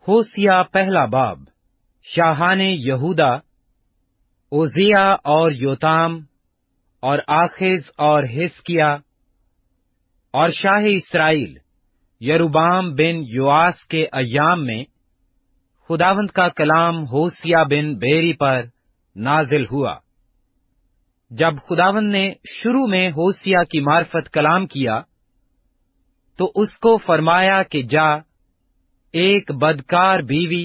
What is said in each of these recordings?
ہوسیا پہلا باب۔ شاہان یہودا، اوزیا اور یوتام اور آخز اور حزقیہ اور شاہ اسرائیل یروبام بن یوآس کے ایام میں خداوند کا کلام ہوسیا بن بیری پر نازل ہوا۔ جب خداوند نے شروع میں ہوسیا کی معرفت کلام کیا تو اس کو فرمایا کہ جا، ایک بدکار بیوی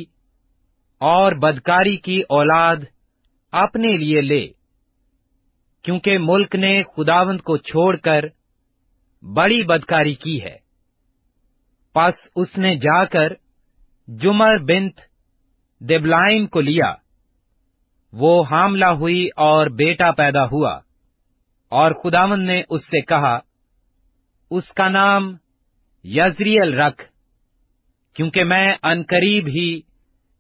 اور بدکاری کی اولاد اپنے لیے لے، کیونکہ ملک نے خداوند کو چھوڑ کر بڑی بدکاری کی ہے۔ پس اس نے جا کر جمر بنت دبلائم کو لیا، وہ حاملہ ہوئی اور بیٹا پیدا ہوا، اور خداوند نے اس سے کہا، اس کا نام یزریل رکھ، کیونکہ میں عنقریب ہی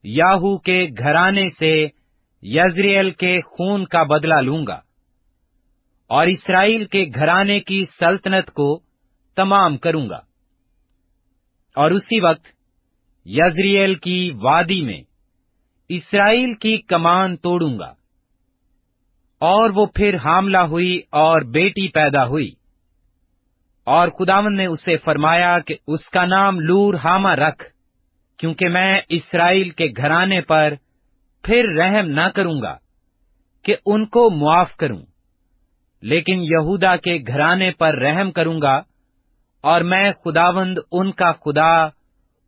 یاہو کے گھرانے سے یزریل کے خون کا بدلہ لوں گا، اور اسرائیل کے گھرانے کی سلطنت کو تمام کروں گا، اور اسی وقت یزریل کی وادی میں اسرائیل کی کمان توڑوں گا۔ اور وہ پھر حاملہ ہوئی اور بیٹی پیدا ہوئی، اور خداوند نے اسے فرمایا کہ اس کا نام لور حامہ رکھ، کیونکہ میں اسرائیل کے گھرانے پر پھر رحم نہ کروں گا کہ ان کو معاف کروں، لیکن یہودا کے گھرانے پر رحم کروں گا، اور میں خداوند ان کا خدا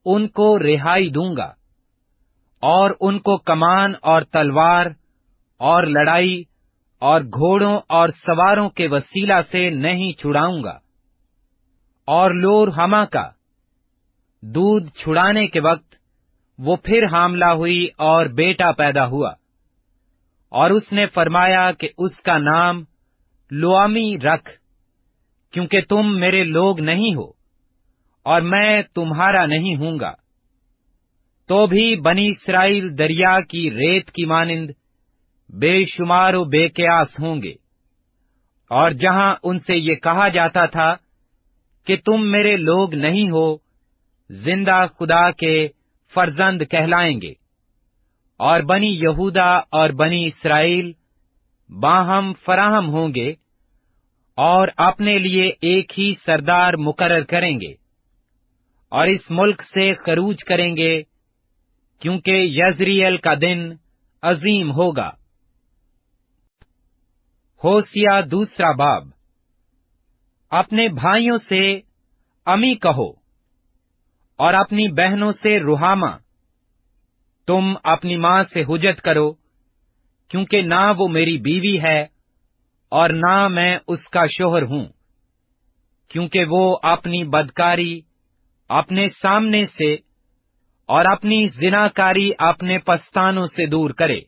ان کو رہائی دوں گا، اور ان کو کمان اور تلوار اور لڑائی اور گھوڑوں اور سواروں کے وسیلہ سے نہیں چھڑاؤں گا۔ اور لور حما کا دودھ چھڑانے کے وقت وہ پھر حاملہ ہوئی اور بیٹا پیدا ہوا، اور اس نے فرمایا کہ اس کا نام لوامی رکھ، کیونکہ تم میرے لوگ نہیں ہو اور میں تمہارا نہیں ہوں گا۔ تو بھی بنی اسرائیل دریا کی ریت کی مانند بے شمار و بے قیاس ہوں گے، اور جہاں ان سے یہ کہا جاتا تھا کہ تم میرے لوگ نہیں ہو، زندہ خدا کے فرزند کہلائیں گے، اور بنی یہودا اور بنی اسرائیل باہم فراہم ہوں گے، اور اپنے لیے ایک ہی سردار مقرر کریں گے، اور اس ملک سے خروج کریں گے، کیونکہ یزریل کا دن عظیم ہوگا۔ ہوسیا دوسرا باب۔ اپنے بھائیوں سے امی کہو، اور اپنی بہنوں سے رحامہ۔ تم اپنی ماں سے حجت کرو، کیونکہ نہ وہ میری بیوی ہے اور نہ میں اس کا شوہر ہوں، کیونکہ وہ اپنی بدکاری اپنے سامنے سے اور اپنی زناکاری اپنے پستانوں سے دور کرے۔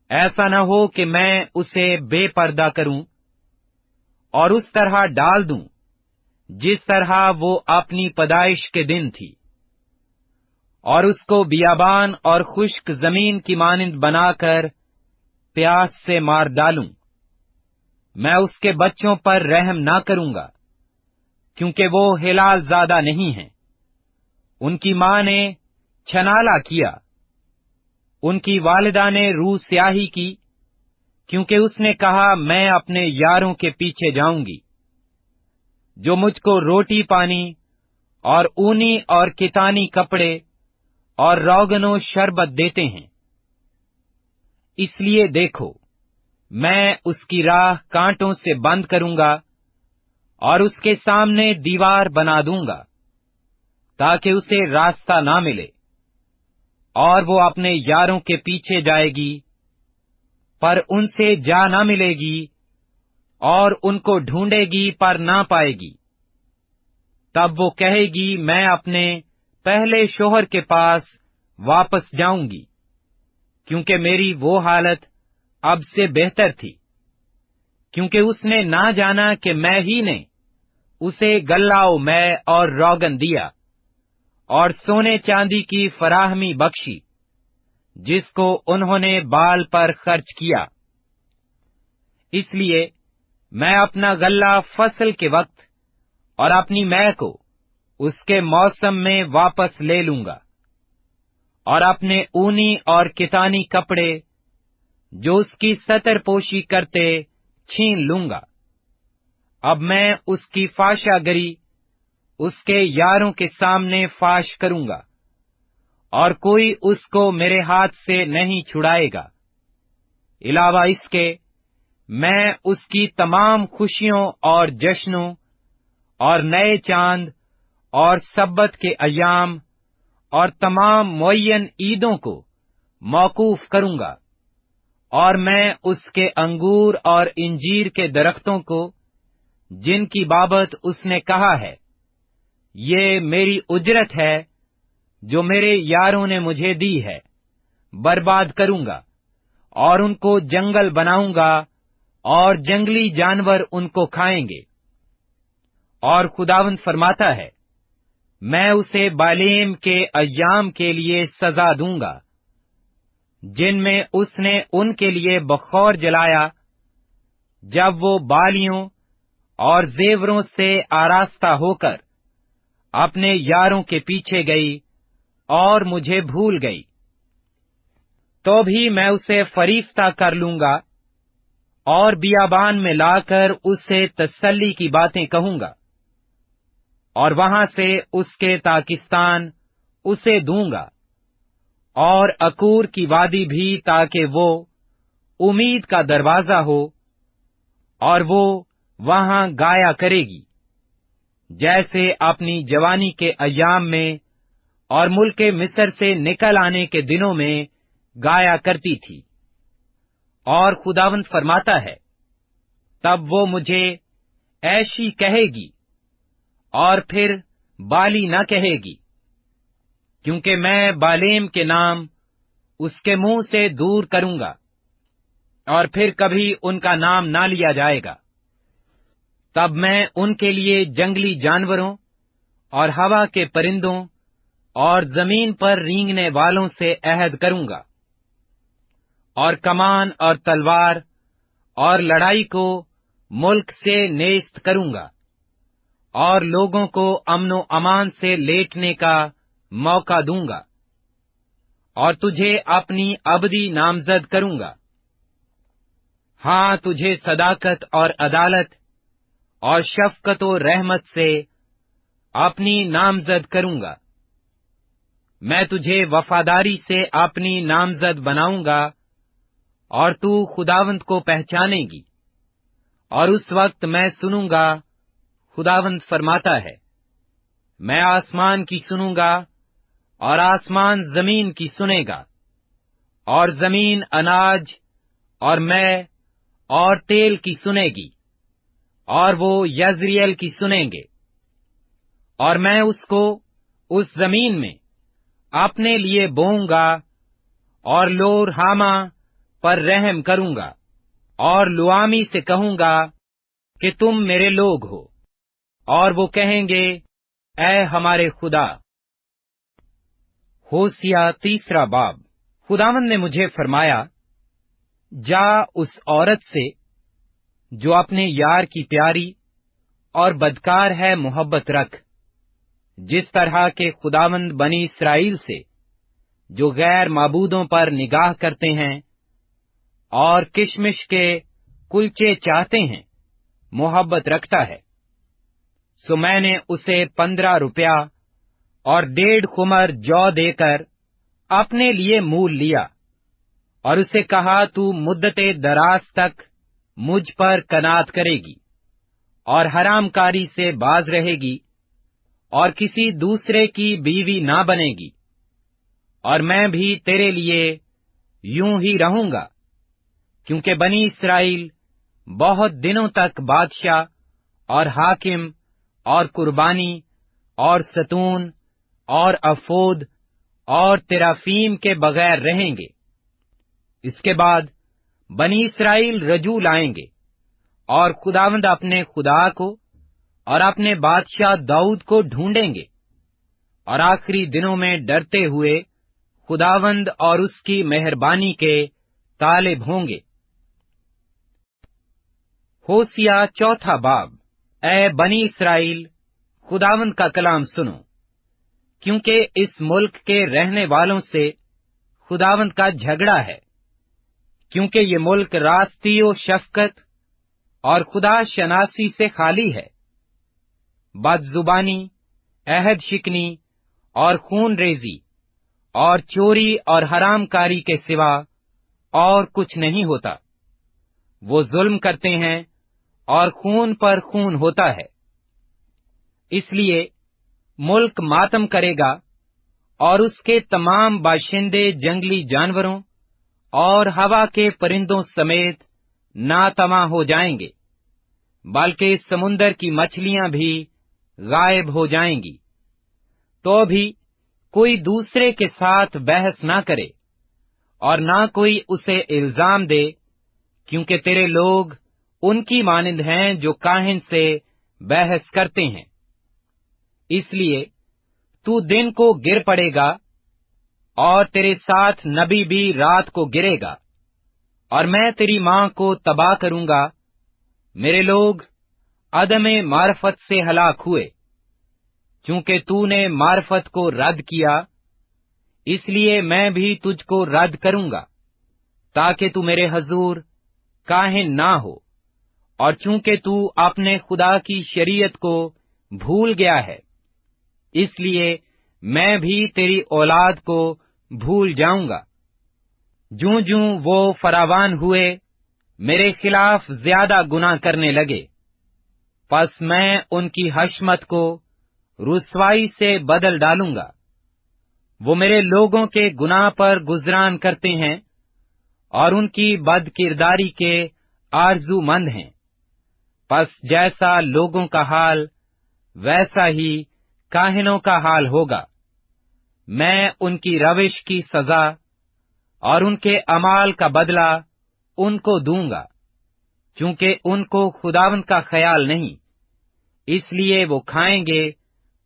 ایسا نہ ہو کہ میں اسے بے پردہ کروں اور اس طرح ڈال دوں جس طرح وہ اپنی پیدائش کے دن تھی، اور اس کو بیابان اور خشک زمین کی مانند بنا کر پیاس سے مار ڈالوں۔ میں اس کے بچوں پر رحم نہ کروں گا، کیونکہ وہ ہلال زادہ نہیں ہیں۔ ان کی ماں نے چھنالا کیا، ان کی والدہ نے روح سیاہی کی، کیونکہ اس نے کہا میں اپنے یاروں کے پیچھے جاؤں گی، جو مجھ کو روٹی پانی اور اونی اور کتانی کپڑے اور روغن و شربت دیتے ہیں۔ اس لیے دیکھو، میں اس کی راہ کانٹوں سے بند کروں گا اور اس کے سامنے دیوار بنا دوں گا، تاکہ اسے راستہ نہ ملے، اور وہ اپنے یاروں کے پیچھے جائے گی، پر ان سے جا نہ ملے گی، اور ان کو ڈھونڈے گی پر نہ پائے گی۔ تب وہ کہے گی میں اپنے پہلے شوہر کے پاس واپس جاؤں گی، کیونکہ میری وہ حالت اب سے بہتر تھی، کیونکہ اس نے نہ جانا کہ میں ہی نے اسے غلہ و مے اور روغن دیا، اور سونے چاندی کی فراہمی بخشی، جس کو انہوں نے بال پر خرچ کیا۔ اس لیے میں اپنا غلہ فصل کے وقت اور اپنی مے کو اس کے موسم میں واپس لے لوں گا، और अपने ऊनी और कितानी कपड़े जो उसकी सतर पोशी करते छीन लूंगा। अब मैं उसकी फाशागरी उसके यारों के सामने फाश करूंगा, और कोई उसको मेरे हाथ से नहीं छुड़ाएगा। इलावा इसके, मैं उसकी तमाम खुशियों और जश्नों और नए चांद और सब्बत के अय्याम और तमाम मुअय्यन ईदों को मौकूफ करूंगा, और मैं उसके अंगूर और इंजीर के दरख्तों को, जिनकी बाबत उसने कहा है, ये मेरी उजरत है जो मेरे यारों ने मुझे दी है, बर्बाद करूंगा, और उनको जंगल बनाऊंगा, और जंगली जानवर उनको खाएंगे। और खुदावंद फरमाता है, मैं उसे बालेम के अय्याम के लिए सजा दूंगा, जिनमें उसने उनके लिए बखौर जलाया, जब वो बालियों और जेवरों से आरास्ता होकर अपने यारों के पीछे गई और मुझे भूल गई। तो भी मैं उसे फरीफ्ता कर लूंगा, और बियाबान में लाकर उससे तसल्ली की बातें कहूंगा, और वहां से उसके ताकिस्तान उसे दूंगा, और अकूर की वादी भी, ताकि वो उम्मीद का दरवाजा हो, और वो वहां गाया करेगी, जैसे अपनी जवानी के अय्याम में और मुल्के मिस्र से निकल आने के दिनों में गाया करती थी। और खुदावंद फरमाता है, तब वो मुझे ऐशी कहेगी, और फिर बाली न कहेगी, क्योंकि मैं बालेम के नाम उसके मुंह से दूर करूंगा, और फिर कभी उनका नाम ना लिया जाएगा। तब मैं उनके लिए जंगली जानवरों और हवा के परिंदों और जमीन पर रेंगने वालों से अहद करूंगा, और कमान और तलवार और लड़ाई को मुल्क से नेस्त करूंगा, और लोगों को अमनो अमान से लेटने का मौका दूंगा, और तुझे अपनी अबदी नामजद करूंगा। हाँ, तुझे सदाकत और अदालत और शफकत और रहमत से अपनी नामजद करूंगा। मैं तुझे वफादारी से अपनी नामजद बनाऊंगा, और तू खुदावंद को पहचानेगी, और उस वक्त मैं सुनूंगा, खुदावंद फरमाता है, मैं आसमान की सुनूंगा, और आसमान जमीन की सुनेगा, और जमीन अनाज और मैं और तेल की सुनेगी, और वो यजरियल की सुनेंगे। और मैं उसको उस जमीन में अपने लिए बोऊंगा, और लोर हामा पर रहम करूंगा, और लुआमी से कहूंगा कि तुम मेरे लोग हो, और वो कहेंगे, ऐ हमारे खुदा। होसिया तीसरा बाब। खुदावंद ने मुझे फरमाया, जा उस औरत से जो अपने यार की प्यारी और बदकार है मोहब्बत रख, जिस तरह के खुदावंद बनी इसराइल से, जो गैर माबूदों पर निगाह करते हैं और किशमिश के कुलचे चाहते हैं, मोहब्बत रखता है। सो मैंने उसे 15 रुपया और 1.5 खुमर जौ देकर अपने लिए मूल लिया, और उसे कहा, तू मुद्दते दराज तक मुझ पर कनात करेगी, और हरामकारी से बाज रहेगी, और किसी दूसरे की बीवी ना बनेगी, और मैं भी तेरे लिए यूं ही रहूंगा, क्योंकि बनी इसराइल बहुत दिनों तक बादशाह और हाकिम और कुर्बानी और सतून और अफोद और तेराफीम के बगैर रहेंगे। इसके बाद बनी इसराइल रजू लाएंगे, और खुदावंद अपने खुदा को और अपने बादशाह दाऊद को ढूंढेंगे, और आखिरी दिनों में डरते हुए खुदावंद और उसकी मेहरबानी के तालिब होंगे। होसिया चौथा बाब। ऐ बनी इसराइल, खुदावंद का कलाम सुनो। क्योंकि इस मुल्क के रहने वालों से खुदावंद का झगड़ा है, क्योंकि ये मुल्क रास्ती व शफकत और खुदा शनासी से खाली है। बदजुबानी, अहद शिकनी और खून रेजी और चोरी और हरामकारी के सिवा और कुछ नहीं होता। वो जुल्म करते हैं और खून पर खून होता है। इसलिए मुल्क मातम करेगा और उसके तमाम बाशिंदे जंगली जानवरों और हवा के परिंदों समेत नातमा हो जाएंगे, बल्कि समुंदर की मछलियां भी गायब हो जाएंगी। तो भी कोई दूसरे के साथ बहस ना करे और ना कोई उसे इल्जाम दे, क्योंकि तेरे लोग उनकी मानिंद हैं जो काहिन से बहस करते हैं। इसलिए तू दिन को गिर पड़ेगा और तेरे साथ नबी भी रात को गिरेगा, और मैं तेरी मां को तबाह करूंगा। मेरे लोग अदमे मार्फत से हलाक हुए, चूंकि तूने मार्फत को रद्द किया, इसलिए मैं भी तुझको रद्द करूंगा, ताकि तू मेरे हजूर काहिन ना हो। और चूंकि तू अपने खुदा की शरीयत को भूल गया है, इसलिए मैं भी तेरी औलाद को भूल जाऊंगा। जूं जूं वो फरावान हुए, मेरे खिलाफ ज्यादा गुनाह करने लगे, पस मैं उनकी हशमत को रुसवाई से बदल डालूंगा। वो मेरे लोगों के गुनाह पर गुजरान करते हैं और उनकी बदकिरदारी के आरजूमंद हैं। पस जैसा लोगों का हाल, वैसा ही काहिनों का हाल होगा। मैं उनकी रविश की सजा और उनके अमाल का बदला उनको दूंगा, चूंकि उनको खुदावंद का ख्याल नहीं। इसलिए वो खाएंगे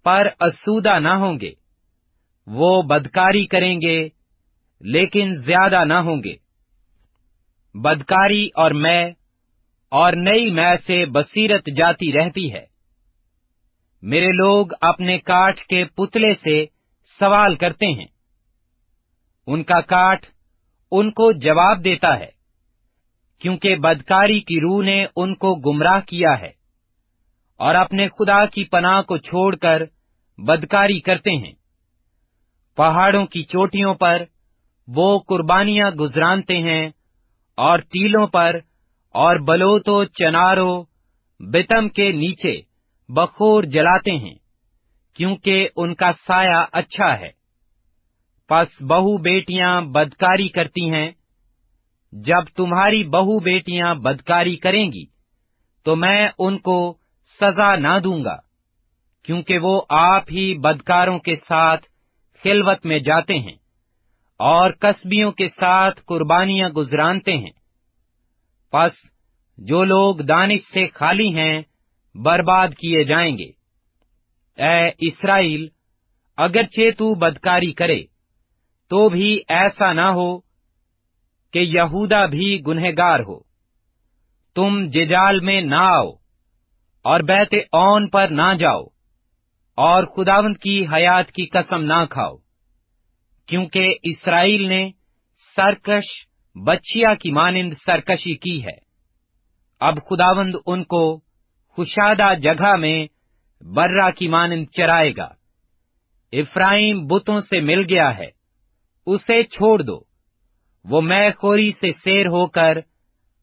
पर असूदा न होंगे, वो बदकारी करेंगे लेकिन ज्यादा न होंगे। बदकारी और मैं और नई मैं से बसीरत जाती रहती है। मेरे लोग अपने काठ के पुतले से सवाल करते हैं, उनका काठ उनको जवाब देता है, क्योंकि बदकारी की रूह ने उनको गुमराह किया है और अपने खुदा की पनाह को छोड़कर बदकारी करते हैं। पहाड़ों की चोटियों पर वो कुर्बानियां गुजरानते हैं और टीलों पर और बलोतो चनारों बितम के नीचे बखोर जलाते हैं, क्योंकि उनका साया अच्छा है। पस बहू बेटियां बदकारी करती हैं। जब तुम्हारी बहू बेटियां बदकारी करेंगी, तो मैं उनको सजा ना दूंगा, क्योंकि वो आप ही बदकारों के साथ खिलवत में जाते हैं और कसबियों के साथ कुर्बानियां गुजरानते हैं। पस जो लोग दानिश से खाली हैं, बर्बाद किए जाएंगे। ऐ इस्राएल, अगरचे तू बदकारी करे, तो भी ऐसा ना हो कि यहूदा भी गुनहगार हो। तुम जिजाल में ना आओ और बैते ओन पर ना जाओ और खुदावंद की हयात की कसम ना खाओ, क्योंकि इस्राएल ने सरकश बच्चिया की मानिंद सरकशी की है। अब खुदावंद उनको खुशादा जगह में बर्रा की मानिंद चराएगा। इफ्राइम बुतों से मिल गया है, उसे छोड़ दो। वो मैखोरी से सेर होकर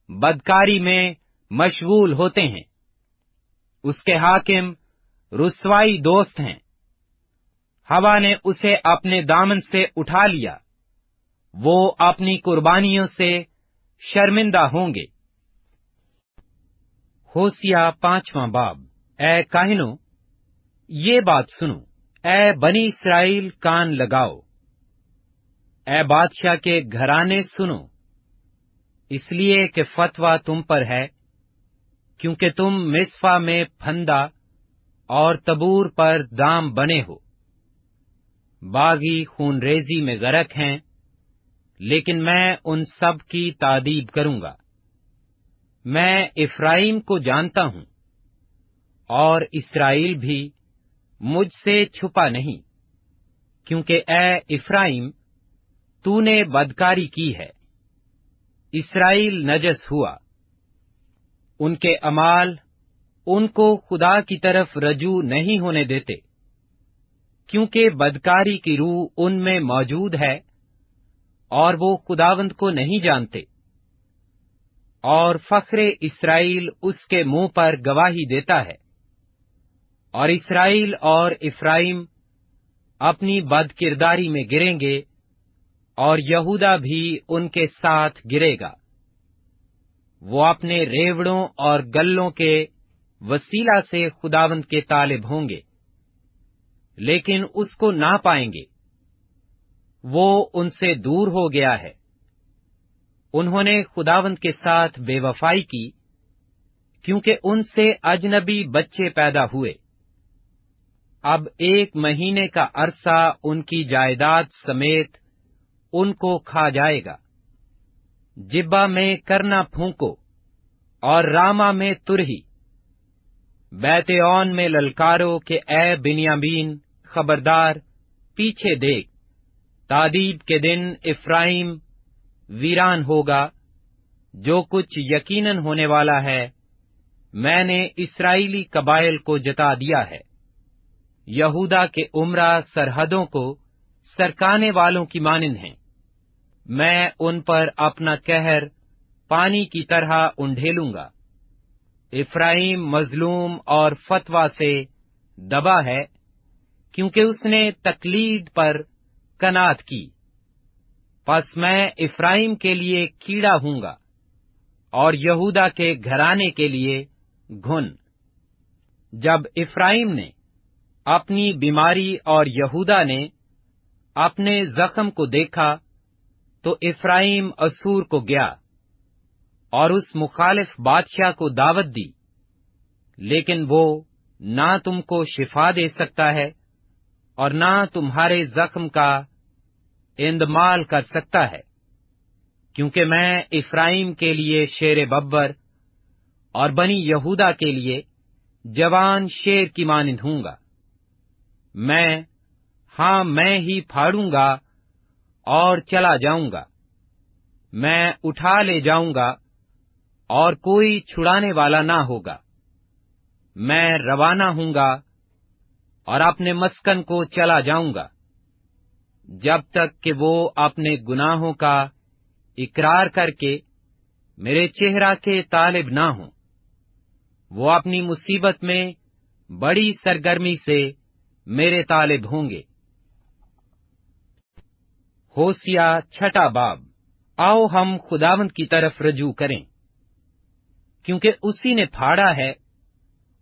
बदकारी में मशगूल होते हैं। उसके हाकिम रुसवाई दोस्त हैं। हवा ने उसे अपने दामन से उठा लिया, वो अपनी कुर्बानियों से शर्मिंदा होंगे। होसिया 5वां बाब। ऐ काहिनो, ये बात सुनो। ऐ बनी इस्राएल, कान लगाओ। ऐ बादशाह के घराने सुनो, इसलिए कि फतवा तुम पर है, क्योंकि तुम मिस्फा में फंदा और तबूर पर दाम बने हो। बागी खूनरेजी में गरक हैं, लेकिन मैं उन सब की तादीब करूंगा। मैं इफ्राइम को जानता हूं और इस्राएल भी मुझसे छुपा नहीं। کیونکہ اے افرائیم تو نے بدکاری کی ہے، اسرائیل نجس ہوا، ان کے اعمال ان کو خدا کی طرف رجوع نہیں ہونے دیتے، کیونکہ بدکاری کی روح ان میں موجود ہے اور وہ خداوند کو نہیں جانتے، اور فخر اسرائیل اس کے منہ پر گواہی دیتا ہے، اور اسرائیل اور افرائیم اپنی بد کرداری میں گریں گے، اور یہودا بھی ان کے ساتھ گرے گا۔ وہ اپنے ریوڑوں اور گلوں کے وسیلہ سے خداوند کے طالب ہوں گے، لیکن اس کو نہ پائیں گے، وہ ان سے دور ہو گیا ہے۔ انہوں نے خداوند کے ساتھ بے وفائی کی، کیونکہ ان سے اجنبی بچے پیدا ہوئے۔ اب 1 مہینے کا عرصہ ان کی جائیداد سمیت ان کو کھا جائے گا۔ جبہ میں کرنا پھونکو اور راما میں ترہی، بیت اون میں للکارو کہ اے بنیامین خبردار، پیچھے دیکھ، تادیب کے دن افرائیم ویران ہوگا، جو کچھ یقیناً ہونے والا ہے میں نے اسرائیلی قبائل کو جتا دیا ہے۔ یہودا کے عمرہ سرحدوں کو سرکانے والوں کی مانند ہیں، میں ان پر اپنا قہر پانی کی طرح انڈھیلوں گا۔ افرائیم مظلوم اور فتویٰ سے دبا ہے، کیونکہ اس نے تقلید پر قناعت کی۔ پس میں افرائیم کے لیے کیڑا ہوں گا اور یہودا کے گھرانے کے لیے گھن۔ جب افرائیم نے اپنی بیماری اور یہودا نے اپنے زخم کو دیکھا تو افرائیم اسور کو گیا اور اس مخالف بادشاہ کو دعوت دی، لیکن وہ نہ تم کو شفا دے سکتا ہے اور نہ تمہارے زخم کا اندمال کر سکتا ہے، کیونکہ میں افرائیم کے لیے شیر ببر اور بنی یہودا کے لیے جوان شیر کی مانند ہوں گا۔ میں ہی پھاڑوں گا اور چلا جاؤں گا، میں اٹھا لے جاؤں گا اور کوئی چھڑانے والا نہ ہوگا۔ میں روانہ ہوں گا اور اپنے مسکن کو چلا جاؤں گا، جب تک کہ وہ اپنے گناہوں کا اقرار کر کے میرے چہرہ کے طالب نہ ہوں۔ وہ اپنی مصیبت میں بڑی سرگرمی سے میرے طالب ہوں گے۔ ہوسیا 6 باب۔ آؤ ہم خداوند کی طرف رجوع کریں، کیونکہ اسی نے پھاڑا ہے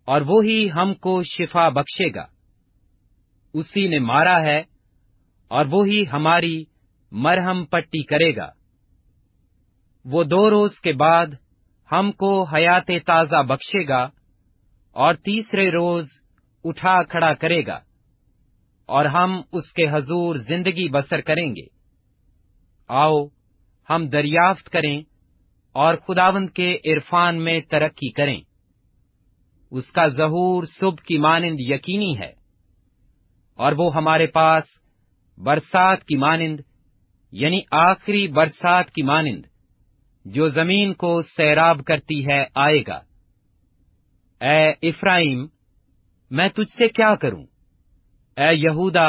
اور وہی ہم کو شفا بخشے گا، اسی نے مارا ہے اور وہی ہماری مرہم پٹی کرے گا۔ وہ 2 روز کے بعد ہم کو حیات تازہ بخشے گا اور تیسرے روز اٹھا کھڑا کرے گا، اور ہم اس کے حضور زندگی بسر کریں گے۔ آؤ ہم دریافت کریں اور خداوند کے عرفان میں ترقی کریں۔ اس کا ظہور صبح کی مانند یقینی ہے، اور وہ ہمارے پاس برسات کی مانند، یعنی آخری برسات کی مانند جو زمین کو سیراب کرتی ہے آئے گا۔ اے افرائیم، میں تجھ سے کیا کروں؟ اے یہودا،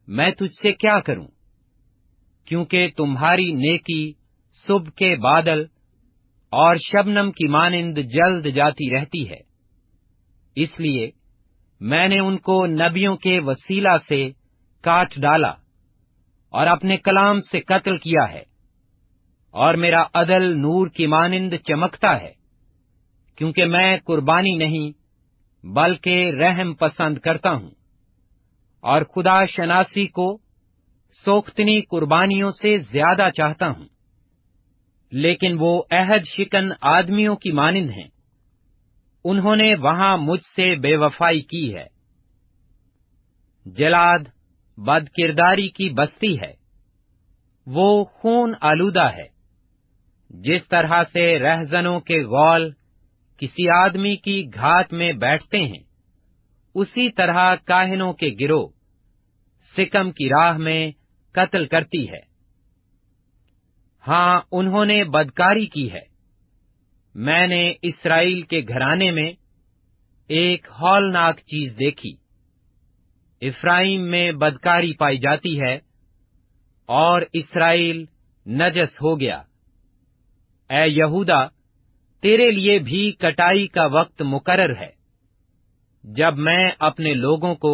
میں تجھ سے کیا کروں؟ کیونکہ تمہاری نیکی صبح کے بادل اور شبنم کی مانند جلد جاتی رہتی ہے، اس لیے میں نے ان کو نبیوں کے وسیلہ سے کاٹ ڈالا اور اپنے کلام سے قتل کیا ہے، اور میرا عدل نور کی مانند چمکتا ہے، کیونکہ میں قربانی نہیں بلکہ رحم پسند کرتا ہوں، اور خدا شناسی کو سوختنی قربانیوں سے زیادہ چاہتا ہوں۔ لیکن وہ عہد شکن آدمیوں کی مانند ہیں، انہوں نے وہاں مجھ سے بے وفائی کی ہے۔ جلاد بد کرداری کی بستی ہے، وہ خون آلودہ ہے، جس طرح سے رہزنوں کے غول کسی آدمی کی گھات میں بیٹھتے ہیں، اسی طرح کاہنوں کے گروہ सिकम की राह में कत्ल करती है। हाँ, उन्होंने बदकारी की है। मैंने इस्राएल के घराने में एक हौलनाक चीज देखी। इफ्राइम में बदकारी पाई जाती है और इस्राएल नजस हो गया। ऐ यहूदा, तेरे लिए भी कटाई का वक्त मुकर्रर है, जब मैं अपने लोगों को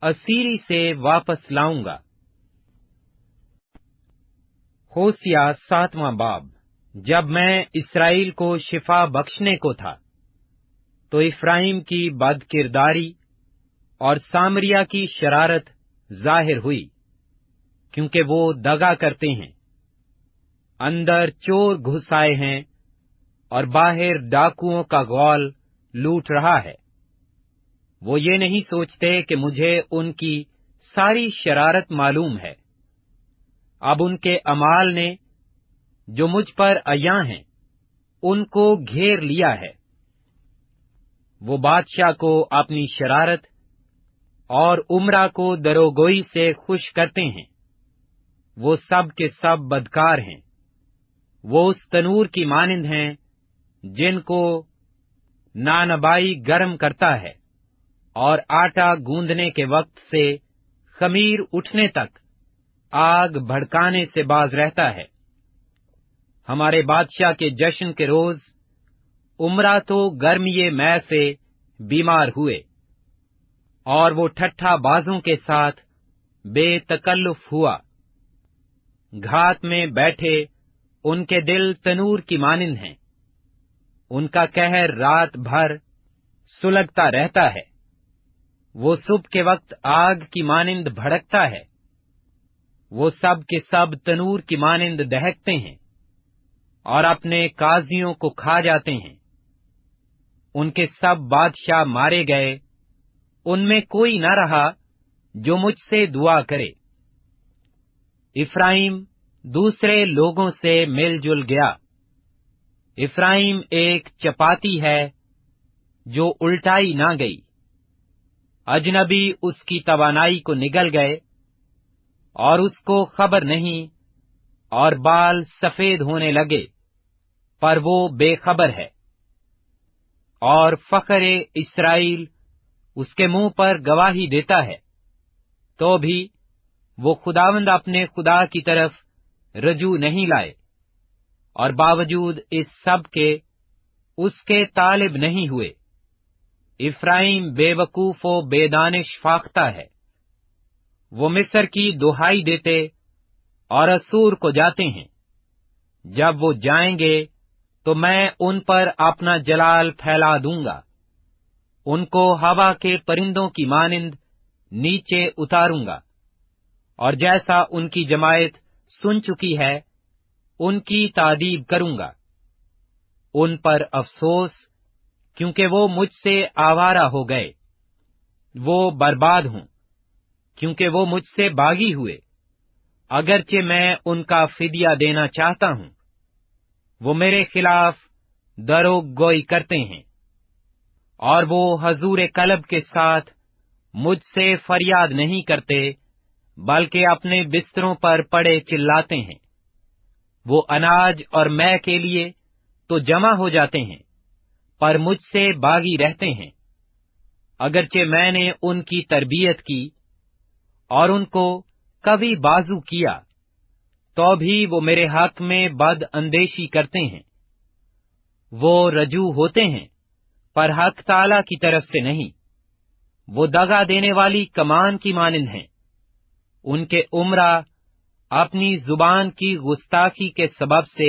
असीरी से वापस लाऊंगा। होसिया 7वां बाब। जब मैं इस्राएल को शिफा बख्शने को था, तो इफ्राइम की बदकिरदारी और सामरिया की शरारत जाहिर हुई, क्योंकि वो दगा करते हैं। अंदर चोर घुस आए हैं और बाहर डाकुओं का गौल लूट रहा है। वो ये नहीं सोचते कि मुझे उनकी सारी शरारत मालूम है। अब उनके अमाल ने, जो मुझ पर अयां हैं, उनको घेर लिया है। वो बादशाह को अपनी शरारत और उमरा को दरोगोई से खुश करते हैं। वो सब के सब बदकार हैं। वो उस तनूर की मानिंद हैं जिनको नानबाई गर्म करता है और आटा गूंदने के वक्त से खमीर उठने तक आग भड़काने से बाज रहता है। हमारे बादशाह के जश्न के रोज उमरा तो गर्मिये मै से बीमार हुए, और वो ठट्ठा बाजों के साथ बेतकल्लुफ हुआ। घात में बैठे उनके दिल तनूर की मानिंद हैं। उनका कहर रात भर सुलगता रहता है। वो सुबह के वक्त आग की मानिंद भड़कता है। वो सब के सब तनूर की मानिंद दहकते हैं और अपने काजियों को खा जाते हैं। उनके सब बादशाह मारे गए, उनमें कोई न रहा जो मुझसे दुआ करे। इफ्राइम दूसरे लोगों से मिलजुल गया। इफ्राइम एक चपाती है जो उल्टाई ना गई। अजनबी उसकी तवानाई को निगल गए और उसको खबर नहीं, और बाल सफेद होने लगे, पर वो बेखबर है। और फखरे इस्राएल उसके मुंह पर गवाही देता है, तो भी वो खुदावंद अपने खुदा की तरफ रजू नहीं लाए, और बावजूद इस सब के उसके तालिब नहीं हुए। इफ्राइम बेवकूफ व बेदानिश फाख्ता है। वो मिस्र की दुहाई देते और असूर को जाते हैं। जब वो जाएंगे तो मैं उन पर अपना जलाल फैला दूंगा। उनको हवा के परिंदों की मानिंद नीचे उतारूंगा, और जैसा उनकी जमायत सुन चुकी है, उनकी तादीब करूंगा। उन पर अफसोस, क्योंकि वो मुझसे आवारा हो गए। वो बर्बाद हों, क्योंकि वो मुझसे बागी हुए। अगरचे मैं उनका फिदिया देना चाहता हूं, वो मेरे खिलाफ दरोगोई करते हैं, और वो हजूर कलब के साथ मुझसे फरियाद नहीं करते, बल्कि अपने बिस्तरों पर पड़े चिल्लाते हैं। वो अनाज और मै के लिए तो जमा हो जाते हैं, पर मुझसे बागी रहते हैं। अगरचे मैंने उनकी तरबियत की और उनको कभी बाजू किया, तो भी वो मेरे हक में बद अंदेशी करते हैं। वो रजू होते हैं, पर हक ताला की तरफ से नहीं। वो दगा देने वाली कमान की मानिंद हैं। उनके उमरा अपनी जुबान की गुस्ताखी के सबब से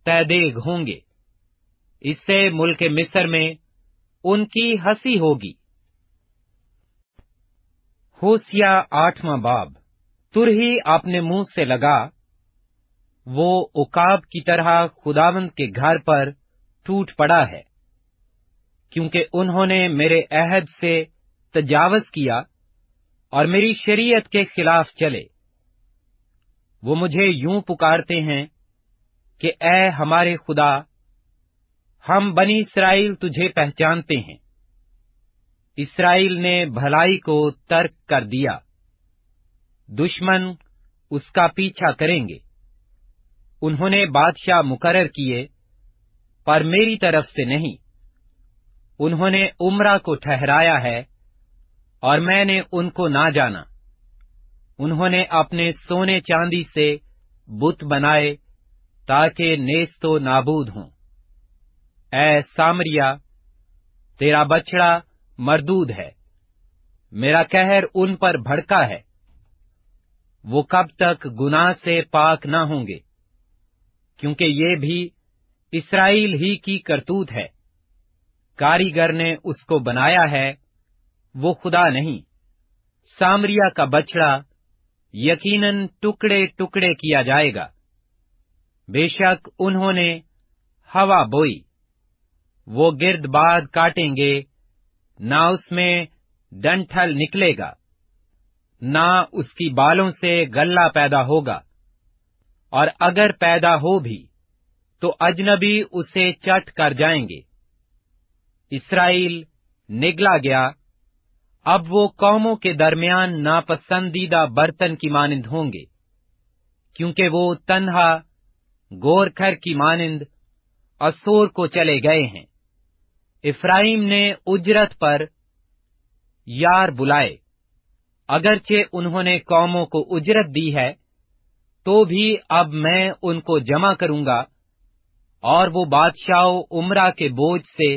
तैदेग होंगे। इससे मुल्क मिस्र में उनकी हंसी होगी। होसिया 8वां बाब। तुरही अपने मुंह से लगा, वो उकाब की तरह खुदावंद के घर पर टूट पड़ा है, क्योंकि उन्होंने मेरे अहद से तजावज किया और मेरी शरीयत के खिलाफ चले। वो मुझे यूं पुकारते हैं कि ऐ हमारे खुदा, हम बनी इस्राएल तुझे पहचानते हैं। इस्राएल ने भलाई को तर्क कर दिया, दुश्मन उसका पीछा करेंगे। उन्होंने बादशाह मुकर्रर किए, पर मेरी तरफ से नहीं। उन्होंने उम्रा को ठहराया है, और मैंने उनको ना जाना। उन्होंने अपने सोने चांदी से बुत बनाए, ताकि नेस्तो नाबूद हों। ऐ सामरिया, तेरा बछड़ा मरदूद है, मेरा कहर उन पर भड़का है। वो कब तक गुनाह से पाक न होंगे, क्योंकि ये भी इस्राएल ही की करतूत है। कारीगर ने उसको बनाया है, वो खुदा नहीं। सामरिया का बछड़ा यकीनन टुकड़े टुकड़े किया जाएगा। बेशक उन्होंने हवा बोई, वो गिर्दबाद काटेंगे, ना उसमें डंठल निकलेगा, ना उसकी बालों से गल्ला पैदा होगा, और अगर पैदा हो भी तो अजनबी उसे चट कर जाएंगे। इस्राएल निगला गया, अब वो कौमों के दरमियान नापसंदीदा बर्तन की मानिंद होंगे, क्योंकि वो तन्हा गोरखर की मानिंद असूर को चले गए हैं। इफ्राइम ने उजरत पर यार बुलाए, अगरचे उन्होंने कौमों को उजरत दी है, तो भी अब मैं उनको जमा करूंगा, और वो बादशाहों उमरा के बोझ से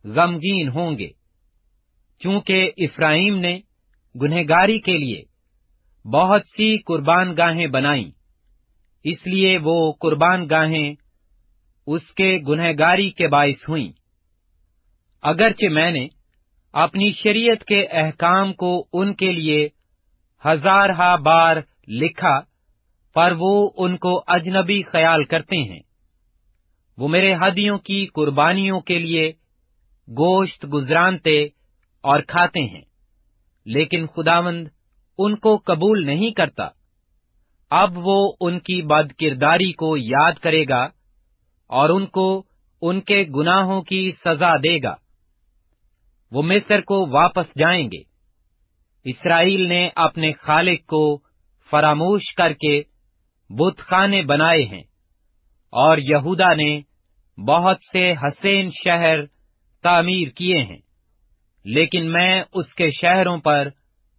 गमगीन होंगे। चूंकि इफ्राइम ने गुनहगारी के लिए बहुत सी कुर्बान गाहें बनाई, इसलिए वो कुर्बान गाहें उसके गुनहगारी के बाइस हुईं। अगरचे मैंने अपनी शरीयत के अहकाम को उनके लिए हजारहा बार लिखा, पर वो उनको अजनबी ख्याल करते हैं। वो मेरे हदियों की कुर्बानियों के लिए गोश्त गुजरानते और खाते हैं, लेकिन खुदावंद उनको कबूल नहीं करता। अब वो उनकी बदकिरदारी को याद करेगा और उनको उनके गुनाहों की सजा देगा। वो मिस्र को वापस जाएंगे। इस्राएल ने अपने खालिक को फरामोश करके बुतखाने बनाए हैं, और यहूदा ने बहुत से हसीन शहर तामीर किए हैं, लेकिन मैं उसके शहरों पर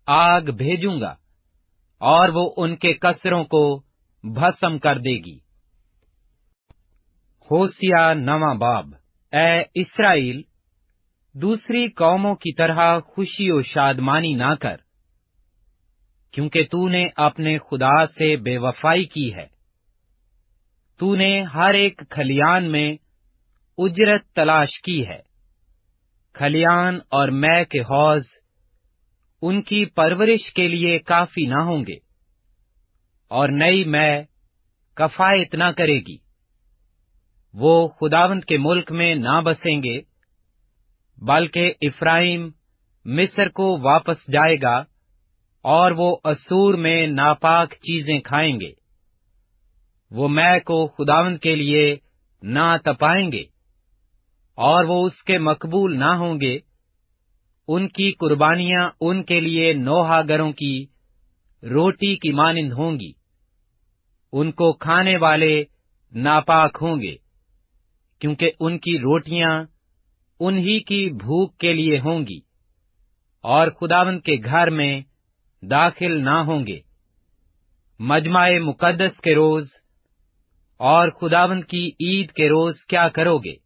आग भेजूंगा, और वो उनके कसरों को भस्म कर देगी। होसिया नवां बाब। ऐ इस्राएल, दूसरी कौमों की तरह खुशी और शादमानी ना कर, क्योंकि तूने अपने खुदा से बेवफाई की है। तूने हर एक खलियान में उजरत तलाश की है। खलियान और मै के हौज उनकी परवरिश के लिए काफी ना होंगे, और नई मै कफायत ना करेगी। वो खुदावंद के मुल्क में ना बसेंगे, बल्कि इफ्राइम मिस्र को वापस जाएगा, और वो असूर में नापाक चीजें खाएंगे। वो मै को खुदावंद के लिए ना तपाएंगे, और वो उसके मकबूल ना होंगे। उनकी कुर्बानियां उनके लिए नौहागरों की रोटी की मानिंद होंगी। उनको खाने वाले नापाक होंगे, क्योंकि उनकी रोटियां उन्हीं की भूख के लिए होंगी, और खुदावंद के घर में दाखिल ना होंगे। मजमाए मुकद्दस के रोज और खुदावंद की ईद के रोज क्या करोगे?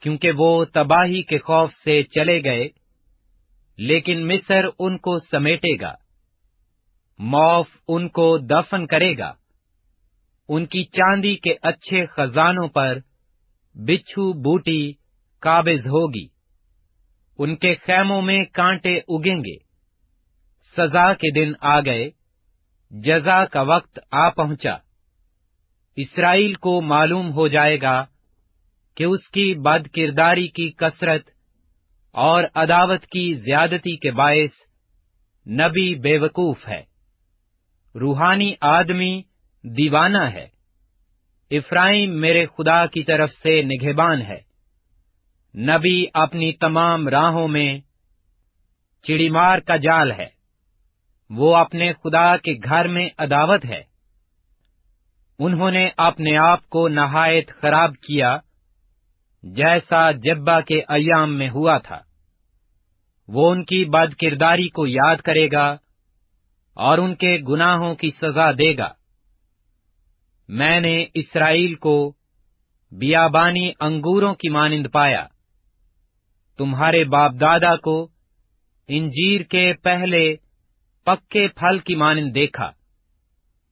क्योंकि वो तबाही के खौफ से चले गए, लेकिन मिस्र उनको समेटेगा, मौफ उनको दफन करेगा। उनकी चांदी के अच्छे खजानों पर बिच्छू बूटी काबिज होगी। उनके खैमों में कांटे उगेंगे। सजा के दिन आ गए, जजा का वक्त आ पहुंचा। इस्राएल को मालूम हो जाएगा कि उसकी बदकिरदारी की कसरत और अदावत की ज्यादती के बायस नबी बेवकूफ है, रूहानी आदमी दीवाना है। इफ्राइम मेरे खुदा की तरफ से निगहबान है। नबी अपनी तमाम राहों में चिड़ीमार का जाल है। وہ اپنے خدا کے گھر میں عداوت ہے۔ انہوں نے اپنے آپ کو نہایت خراب کیا، جیسا جبہ کے ایام میں ہوا تھا۔ وہ ان کی بد کرداری کو یاد کرے گا اور ان کے گناہوں کی سزا دے گا۔ میں نے اسرائیل کو بیابانی انگوروں کی مانند پایا، تمہارے باپ دادا کو انجیر کے پہلے پکے پھل کی مانند دیکھا،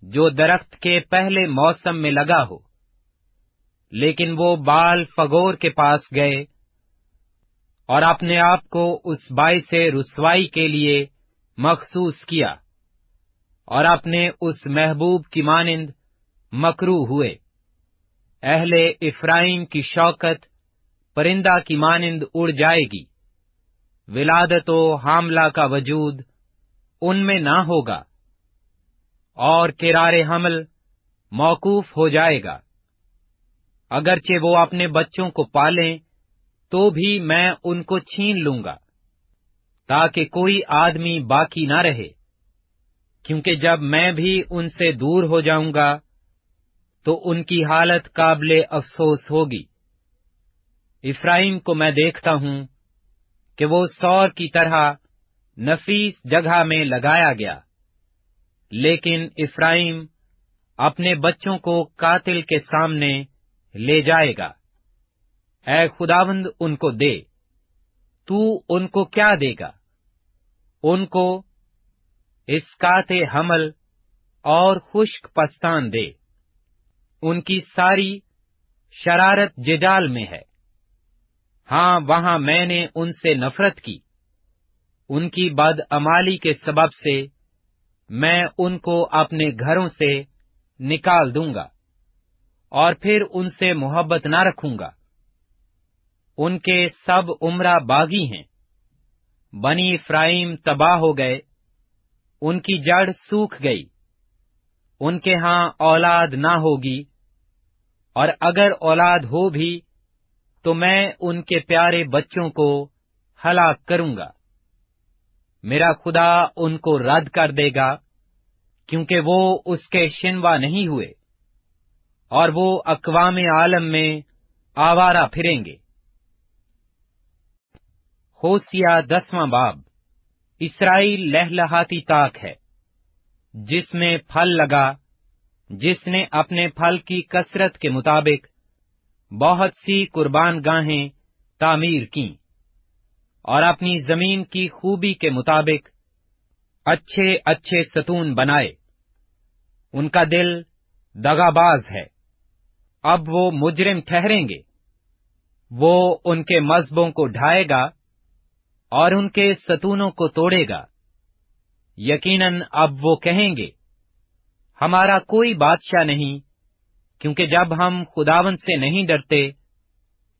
جو درخت کے پہلے موسم میں لگا ہو۔ لیکن وہ بال فگور کے پاس گئے اور اپنے آپ کو اس باعث رسوائی کے لیے مخصوص کیا، اور اپنے اس محبوب کی مانند مکروہ ہوئے۔ اہل افرائیم کی شوکت پرندہ کی مانند اڑ جائے گی، ولادت و حاملہ کا وجود ان میں نہ ہوگا، اور قرار حمل موقوف ہو جائے گا۔ اگرچہ وہ اپنے بچوں کو پالیں تو بھی میں ان کو چھین لوں گا، تاکہ کوئی آدمی باقی نہ رہے، کیونکہ جب میں بھی ان سے دور ہو جاؤں گا تو ان کی حالت قابل افسوس ہوگی۔ افرائیم کو میں دیکھتا ہوں کہ وہ سور کی طرح نفیس جگہ میں لگایا گیا، لیکن افرائیم اپنے بچوں کو قاتل کے سامنے لے جائے گا۔ اے خداوند ان کو دے، تو ان کو کیا دے گا؟ ان کو اسقاط حمل اور خشک پستان دے۔ ان کی ساری شرارت ججال میں ہے، ہاں وہاں میں نے ان سے نفرت کی۔ ان کی بدعمالی کے سبب سے میں ان کو اپنے گھروں سے نکال دوں گا، اور پھر ان سے محبت نہ رکھوں گا۔ ان کے سب عمرہ باغی ہیں، بنی افرائیم تباہ ہو گئے، ان کی جڑ سوکھ گئی، ان کے ہاں اولاد نہ ہوگی، اور اگر اولاد ہو بھی تو میں ان کے پیارے بچوں کو ہلاک کروں گا۔ میرا خدا ان کو رد کر دے گا، کیونکہ وہ اس کے شنوا نہیں ہوئے، اور وہ اقوام عالم میں آوارہ پھریں گے۔ ہوسیہ 10واں باب۔ اسرائیل لہلہاتی طاق ہے، جس میں پھل لگا، جس نے اپنے پھل کی کثرت کے مطابق بہت سی قربان گاہیں تعمیر کیں، اور اپنی زمین کی خوبی کے مطابق اچھے اچھے ستون بنائے۔ ان کا دل دغاباز ہے، اب وہ مجرم ٹھہریں گے۔ وہ ان کے مذہبوں کو ڈھائے گا اور ان کے ستونوں کو توڑے گا۔ یقیناً اب وہ کہیں گے، ہمارا کوئی بادشاہ نہیں، کیونکہ جب ہم خداوند سے نہیں ڈرتے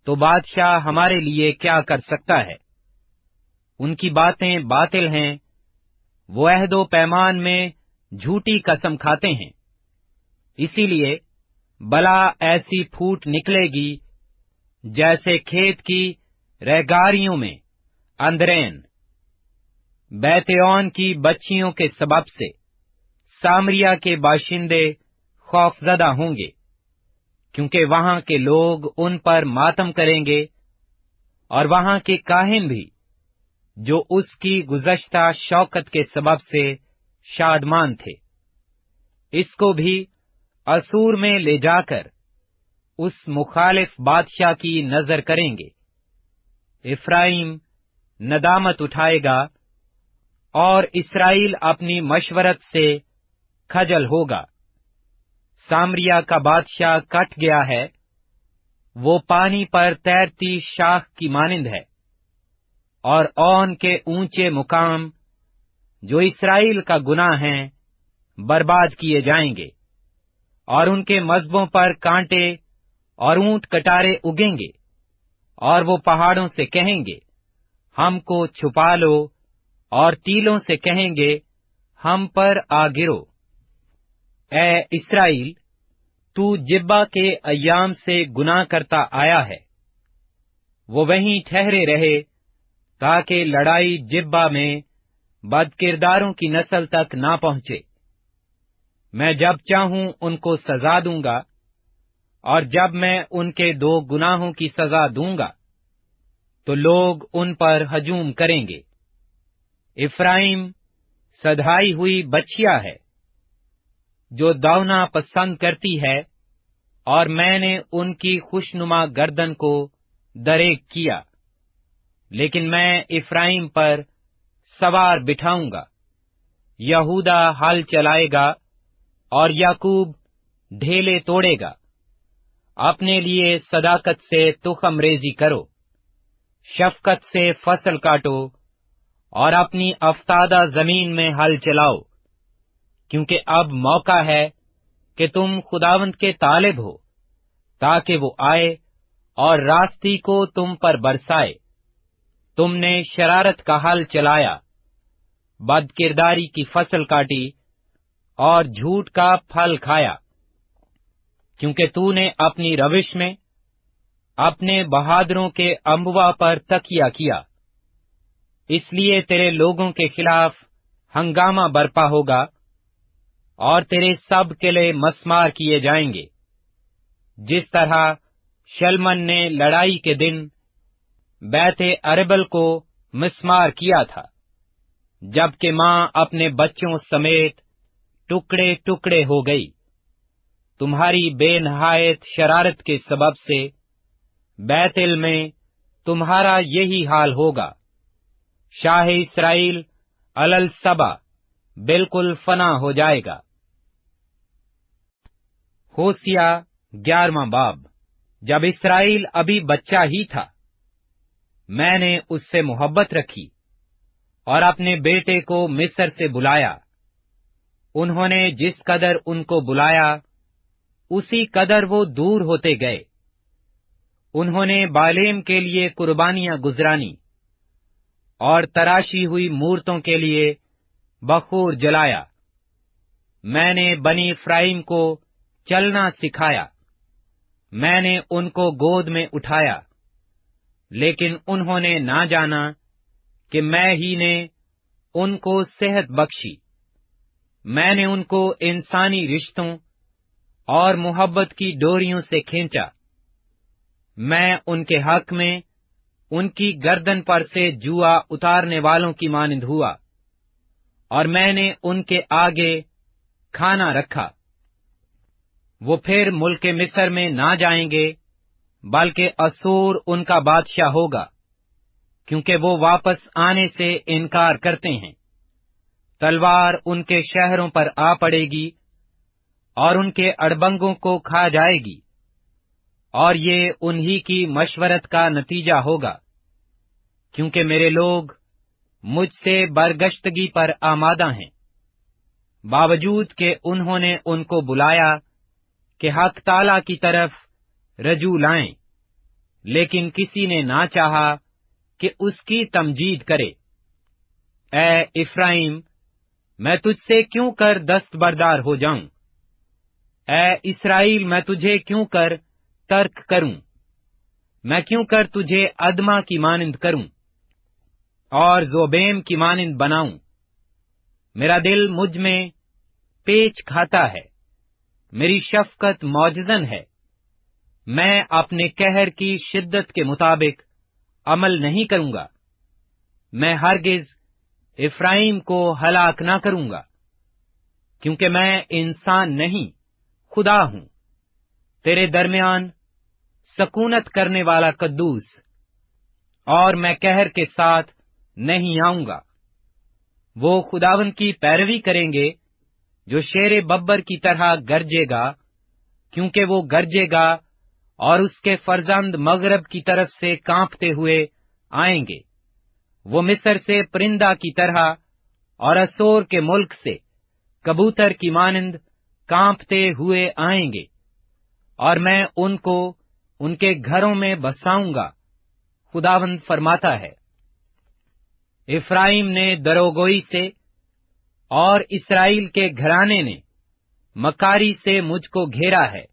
تو بادشاہ ہمارے لیے کیا کر سکتا ہے؟ ان کی باتیں باطل ہیں، وہ عہد و پیمان میں جھوٹی قسم کھاتے ہیں۔ اسی لیے بلا ایسی پھوٹ نکلے گی جیسے کھیت کی ریگاریوں میں اندرین۔ بیتیون کی بچیوں کے سبب سے سامریا کے باشندے خوفزدہ ہوں گے، کیونکہ وہاں کے لوگ ان پر ماتم کریں گے، اور وہاں کے کاہن بھی، جو اس کی گزشتہ شوکت کے سبب سے شادمان تھے، اس کو بھی اسور میں لے جا کر اس مخالف بادشاہ کی نظر کریں گے۔ افرائیم ندامت اٹھائے گا، اور اسرائیل اپنی مشورت سے کھجل ہوگا۔ سامریا کا بادشاہ کٹ گیا ہے، وہ پانی پر تیرتی شاخ کی مانند ہے، اور اون کے اونچے مقام جو اسرائیل کا گناہ ہیں برباد کیے جائیں گے، اور ان کے مذہبوں پر کانٹے اور اونٹ کٹارے اگیں گے، اور وہ پہاڑوں سے کہیں گے، ہم کو چھپا لو، اور ٹیلوں سے کہیں گے، ہم پر آ گرو۔ اے اسرائیل، تو جبہ کے ایام سے گناہ کرتا آیا ہے، وہ وہیں ٹھہرے رہے تاکہ لڑائی جبہ میں بد کرداروں کی نسل تک نہ پہنچے۔ میں جب چاہوں ان کو سزا دوں گا، اور جب میں ان کے 2 گناہوں کی سزا دوں گا تو لوگ ان پر ہجوم کریں گے۔ افرائیم سدھائی ہوئی بچیا ہے جو دونا پسند کرتی ہے، اور میں نے ان کی خوشنما گردن کو دریک کیا، لیکن میں افرائیم پر سوار بٹھاؤں گا۔ یہودا ہل چلائے گا اور یعقوب ڈھیلے توڑے گا۔ اپنے لیے صداقت سے تخم ریزی کرو، شفقت سے فصل کاٹو، اور اپنی افتادہ زمین میں ہل چلاؤ، کیونکہ اب موقع ہے کہ تم خداوند کے طالب ہو، تاکہ وہ آئے اور راستی کو تم پر برسائے۔ تم نے شرارت کا ہل چلایا، بد کرداری کی فصل کاٹی، اور جھوٹ کا پھل کھایا، کیونکہ تو نے اپنی روش میں اپنے بہادروں کے انبوا پر تکیہ کیا۔ اس لیے تیرے لوگوں کے خلاف ہنگامہ برپا ہوگا، اور تیرے سب قلعے مسمار کیے جائیں گے، جس طرح شلمن نے لڑائی کے دن بیت اربل کو مسمار کیا تھا، جبکہ ماں اپنے بچوں سمیت ٹکڑے ٹکڑے ہو گئی۔ تمہاری بے نہایت شرارت کے سبب سے بیتل میں تمہارا یہی حال ہوگا۔ شاہ اسرائیل الصبا بالکل فنا ہو جائے گا۔ ہوسیہ 11واں باب۔ جب اسرائیل ابھی بچہ ہی تھا، میں نے اس سے محبت رکھی اور اپنے بیٹے کو مصر سے بلایا۔ انہوں نے جس قدر ان کو بلایا، اسی قدر وہ دور ہوتے گئے۔ انہوں نے بالیم کے لیے قربانیاں گزرانی، اور تراشی ہوئی مورتوں کے لیے بخور جلایا۔ میں نے بنی افرائیم کو چلنا سکھایا، میں نے ان کو گود میں اٹھایا، لیکن انہوں نے نہ جانا کہ میں ہی نے ان کو صحت بخشی۔ میں نے ان کو انسانی رشتوں اور محبت کی ڈوریوں سے کھینچا۔ میں ان کے حق میں ان کی گردن پر سے جوا اتارنے والوں کی مانند ہوا، اور میں نے ان کے آگے کھانا رکھا۔ وہ پھر ملک مصر میں نہ جائیں گے، بلکہ اسور ان کا بادشاہ ہوگا، کیونکہ وہ واپس آنے سے انکار کرتے ہیں۔ تلوار ان کے شہروں پر آ پڑے گی، اور ان کے اڑبنگوں کو کھا جائے گی، اور یہ انہی کی مشورت کا نتیجہ ہوگا، کیونکہ میرے لوگ مجھ سے برگشتگی پر آمادہ ہیں، باوجود کہ انہوں نے ان کو بلایا کہ حق تعالی کی طرف رجوع لائیں، لیکن کسی نے نہ چاہا کہ اس کی تمجید کرے۔ اے افرائیم، میں تجھ سے کیوں کر دستبردار ہو جاؤں؟ اے اسرائیل، میں تجھے کیوں کر ترک کروں؟ میں کیوں کر تجھے ادما کی مانند کروں اور زوبیم کی مانند بناؤں؟ میرا دل مجھ میں پیچ کھاتا ہے، میری شفقت معجزن ہے۔ میں اپنے قہر کی شدت کے مطابق عمل نہیں کروں گا۔ میں ہرگز افرائیم کو ہلاک نہ کروں گا، کیونکہ میں انسان نہیں، خدا ہوں، تیرے درمیان سکونت کرنے والا قدوس، اور میں قہر کے ساتھ نہیں آؤں گا۔ وہ خداوند کی پیروی کریں گے جو شیر ببر کی طرح گرجے گا، کیونکہ وہ گرجے گا اور اس کے فرزند مغرب کی طرف سے کانپتے ہوئے آئیں گے۔ وہ مصر سے پرندہ کی طرح اور اسور کے ملک سے کبوتر کی مانند کانپتے ہوئے آئیں گے، اور میں ان کو ان کے گھروں میں بساؤں گا، خداوند فرماتا ہے۔ افرائیم نے دروگوئی سے اور اسرائیل کے گھرانے نے مکاری سے مجھ کو گھیرا ہے،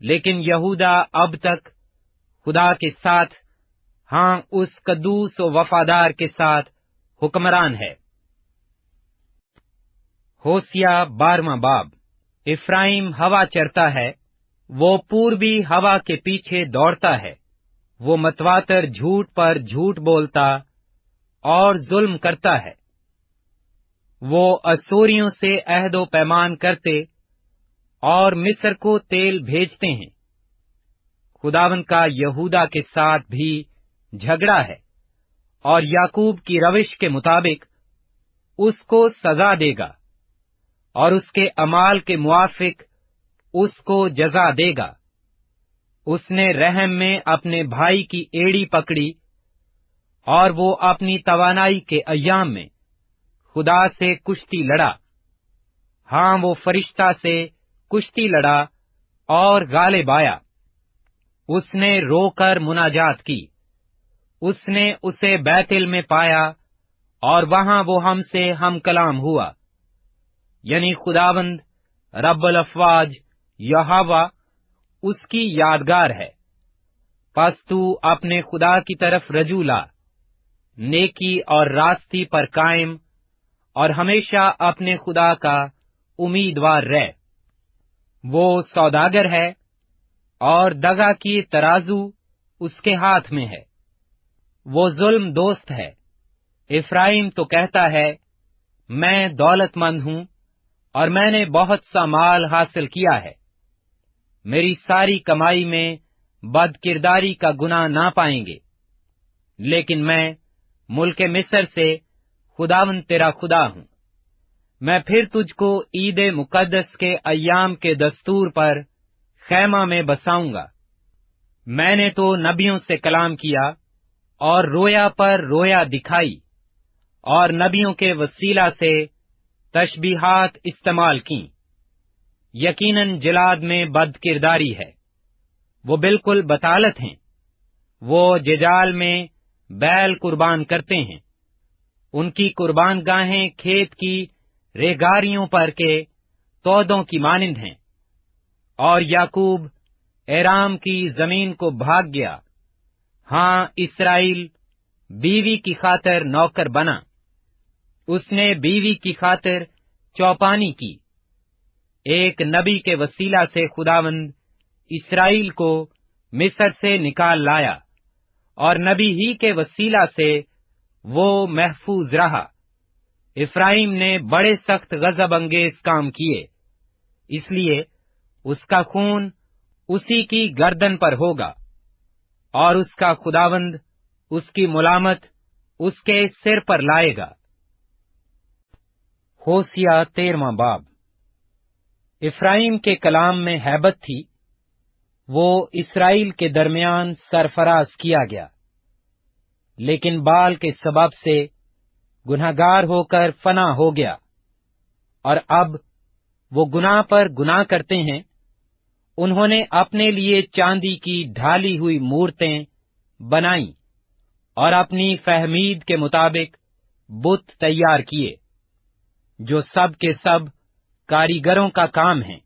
لیکن یہودا اب تک خدا کے ساتھ، ہاں اس قدوس و وفادار کے ساتھ حکمران ہے۔ होसिया 12वां बाब। इफ्राइम हवा चरता है, वो पूर्वी हवा के पीछे दौड़ता है। वो मतवातर झूठ पर झूठ बोलता और जुल्म करता है। वो असूरियों से अहदो पैमान करते और मिस्र को तेल भेजते हैं। खुदावन का यहूदा के साथ भी झगड़ा है और याकूब की रविश के मुताबिक उसको सजा देगा और उसके अमाल के मुआफिक उसको जजा देगा। उसने रहम में अपने भाई की एड़ी पकड़ी और वो अपनी तवानाई के अय्याम में खुदा से कुश्ती लड़ा। हाँ, वो फरिश्ता से कुश्ती लड़ा और गालिब आया। उसने रोकर मुनाजात की। उसने उसे बैतिल में पाया और वहां वो हमसे हम कलाम हुआ, यानी खुदावंद रब्बुल अफ़वाज यहोवा उसकी यादगार है। पस तू अपने खुदा की तरफ रजू ला, नेकी और रास्ती पर कायम और हमेशा अपने खुदा का उम्मीदवार रह। वो सौदागर है और दगा की तराजू उसके हाथ में है। वो जुल्म दोस्त है। इफ्राइम तो कहता है, मैं दौलतमंद हूं और मैंने बहुत सा माल हासिल किया है। मेरी सारी कमाई में बदकिरदारी का गुनाह ना पाएंगे। लेकिन मैं मुल्क मिस्र से खुदावन तेरा खुदा हूं। मैं फिर तुझको ईद मुकद्दस के अय्याम के दस्तूर पर खैमा में बसाऊंगा। मैंने तो नबियों से कलाम किया और रोया पर रोया दिखाई और नबियों के वसीला से तशबीहात इस्तेमाल की। यकीनन जिलाद में बदकिरदारी है, वो बिल्कुल बतालत हैं। वो जजाल में बैल कुर्बान करते हैं। उनकी कुर्बान गाहें खेत की रेगारियों पर के तौदों की मानिंद हैं। और याकूब एराम की जमीन को भाग गया। हाँ, इसराइल बीवी की खातिर नौकर बना। उसने बीवी की खातिर चौपानी की। एक नबी के वसीला से खुदावंद इसराइल को मिस्र से निकाल लाया और नबी ही के वसीला से वो महफूज रहा। इफ्राइम ने बड़े सख्त गजब अंगेज काम किए, इसलिए उसका खून उसी की गर्दन पर होगा और उसका खुदावंद उसकी मुलामत उसके सिर पर लाएगा। होसिया 13वां बाब। इफ्राइम के कलाम में हैबत थी, वो इसराइल के दरमियान सरफराज किया गया, लेकिन बाल के सबब से गुनहगार होकर फना हो गया। और अब वो गुनाह पर गुनाह करते हैं। उन्होंने अपने लिए चांदी की ढाली हुई मूर्तें बनाई और अपनी फहमीद के मुताबिक बुत तैयार किए, जो सब के सब कारीगरों का काम है।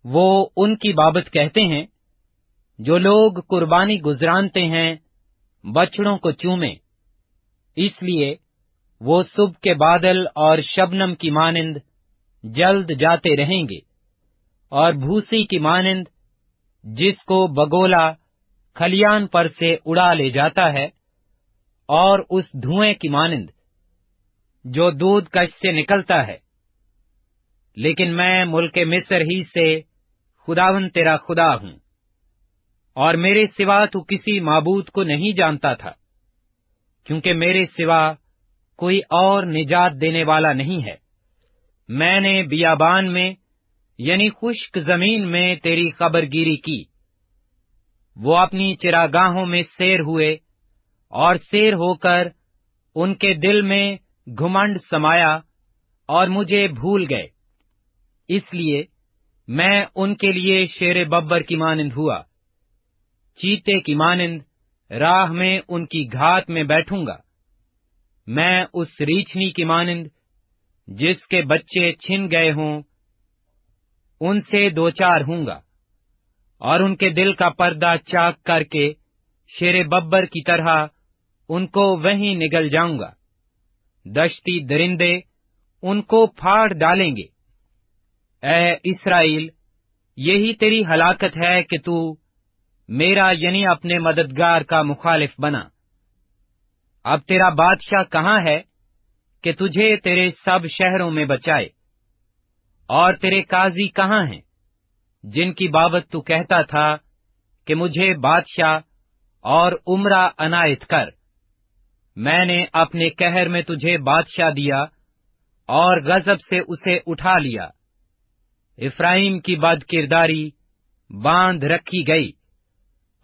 वो उनकी बाबत कहते हैं, जो लोग कुर्बानी गुजरानते हैं, बछड़ों को चूमे। इसलिए वो सुबह के बादल और शबनम की मानिंद जल्द जाते रहेंगे और भूसी की मानिंद जिसको बगोला खलियान पर से उड़ा ले जाता है, और उस धुएं की मानिंद जो दूध कश से निकलता है। लेकिन मैं मुल्क मिस्र ही से खुदावन तेरा खुदा हूं, और मेरे सिवा तू किसी माबूद को नहीं जानता था, क्योंकि मेरे सिवा कोई और निजात देने वाला नहीं है। मैंने बियाबान में यानी खुश्क जमीन में तेरी खबरगिरी की। वो अपनी चिरागाहों में सैर हुए और सैर होकर उनके दिल में घुमंड समाया और मुझे भूल गए। इसलिए मैं उनके लिए शेर बब्बर की मानिंद हुआ। चीते की मानिंद राह में उनकी घात में बैठूंगा। मैं उस रीछनी की मानिंद जिसके बच्चे छिन गए हों, उनसे दो चार हूंगा, और उनके दिल का पर्दा चाक करके शेर बब्बर की तरह उनको वहीं निगल जाऊंगा। दश्ती दरिंदे ان کو پھاڑ ڈالیں گے۔ اے اسرائیل، یہی تیری ہلاکت ہے کہ تو میرا یعنی اپنے مددگار کا مخالف بنا۔ اب تیرا بادشاہ کہاں ہے کہ تجھے تیرے سب شہروں میں بچائے؟ اور تیرے قاضی کہاں ہیں جن کی بابت تو کہتا تھا کہ مجھے بادشاہ اور عمرہ عنایت کر؟ میں نے اپنے قہر میں تجھے بادشاہ دیا اور غضب سے اسے اٹھا لیا۔ افرائیم کی بد کرداری باندھ رکھی گئی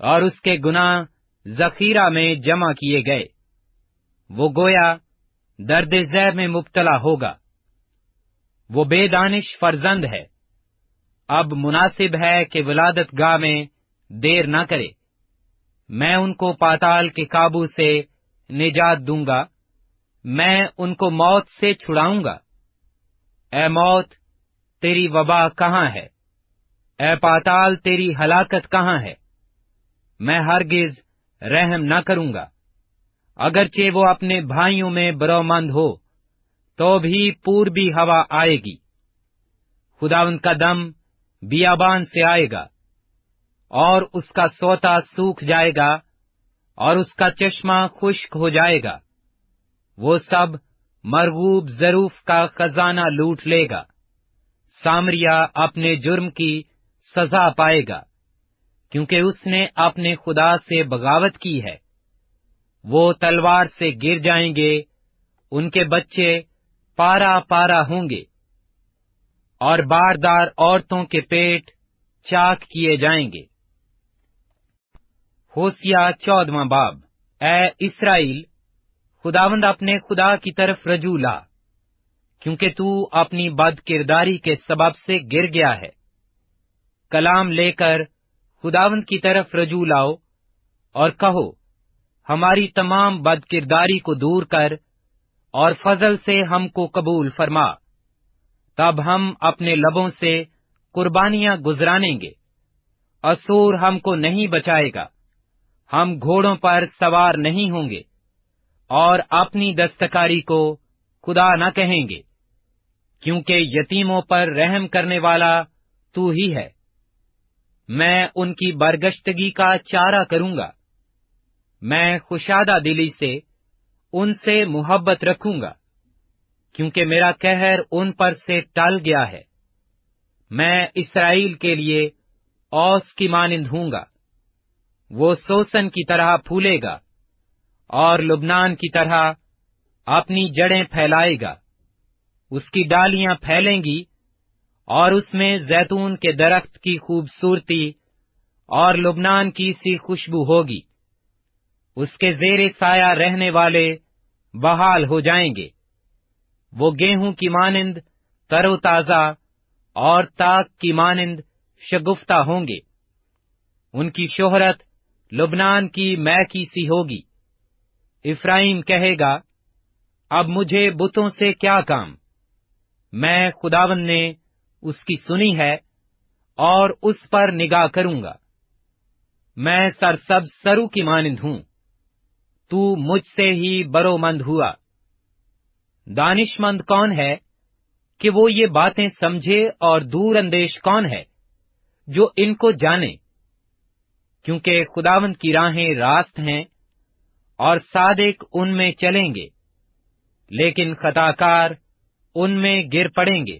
اور اس کے گناہ ذخیرہ میں جمع کیے گئے۔ وہ گویا درد ذہ میں مبتلا ہوگا۔ وہ بے دانش فرزند ہے، اب مناسب ہے کہ ولادت گاہ میں دیر نہ کرے۔ میں ان کو پاتال کے قابو سے نجات دوں گا، میں ان کو موت سے چھڑاؤں گا۔ اے موت، تیری وبا کہاں ہے؟ اے پاتال، تیری ہلاکت کہاں ہے؟ میں ہرگز رحم نہ کروں گا، اگرچہ وہ اپنے بھائیوں میں برومند ہو تو بھی پوربی ہوا آئے گی۔ خداوند کا دم بیابان سے آئے گا اور اس کا سوتا سوکھ جائے گا اور اس کا چشمہ خشک ہو جائے گا۔ وہ سب مرغوب ظروف کا خزانہ لوٹ لے گا۔ سامریا اپنے جرم کی سزا پائے گا، کیونکہ اس نے اپنے خدا سے بغاوت کی ہے۔ وہ تلوار سے گر جائیں گے، ان کے بچے پارا پارا ہوں گے، اور باردار عورتوں کے پیٹ چاک کیے جائیں گے۔ ہوسیہ 14واں باب۔ اے اسرائیل، خداوند اپنے خدا کی طرف رجوع لا، کیونکہ تو اپنی بد کرداری کے سبب سے گر گیا ہے۔ کلام لے کر خداوند کی طرف رجوع لاؤ اور کہو، ہماری تمام بد کرداری کو دور کر اور فضل سے ہم کو قبول فرما۔ تب ہم اپنے لبوں سے قربانیاں گزرانیں گے۔ اسور ہم کو نہیں بچائے گا، ہم گھوڑوں پر سوار نہیں ہوں گے اور اپنی دستکاری کو خدا نہ کہیں گے، کیونکہ یتیموں پر رحم کرنے والا تو ہی ہے۔ میں ان کی برگشتگی کا چارہ کروں گا، میں خوشادہ دلی سے ان سے محبت رکھوں گا، کیونکہ میرا قہر ان پر سے ٹل گیا ہے۔ میں اسرائیل کے لیے اوس کی مانند ہوں گا، وہ سوسن کی طرح پھولے گا اور لبنان کی طرح اپنی جڑیں پھیلائے گا۔ اس کی ڈالیاں پھیلیں گی اور اس میں زیتون کے درخت کی خوبصورتی اور لبنان کی سی خوشبو ہوگی۔ اس کے زیر سایہ رہنے والے بحال ہو جائیں گے۔ وہ گیہوں کی مانند تر و تازہ اور تاک کی مانند شگفتہ ہوں گے۔ ان کی شہرت لبنان کی میکی سی ہوگی۔ افرائیم کہے گا، اب مجھے بتوں سے کیا کام؟ میں خداوند نے اس کی سنی ہے اور اس پر نگاہ کروں گا۔ میں سرسبز سرو کی مانند ہوں، تو مجھ سے ہی برومند ہوا۔ دانش مند کون ہے کہ وہ یہ باتیں سمجھے، اور دور اندیش کون ہے جو ان کو جانے؟ کیونکہ خداوند کی راہیں راست ہیں اور صادق ان میں چلیں گے، لیکن خطاکار ان میں گر پڑیں گے۔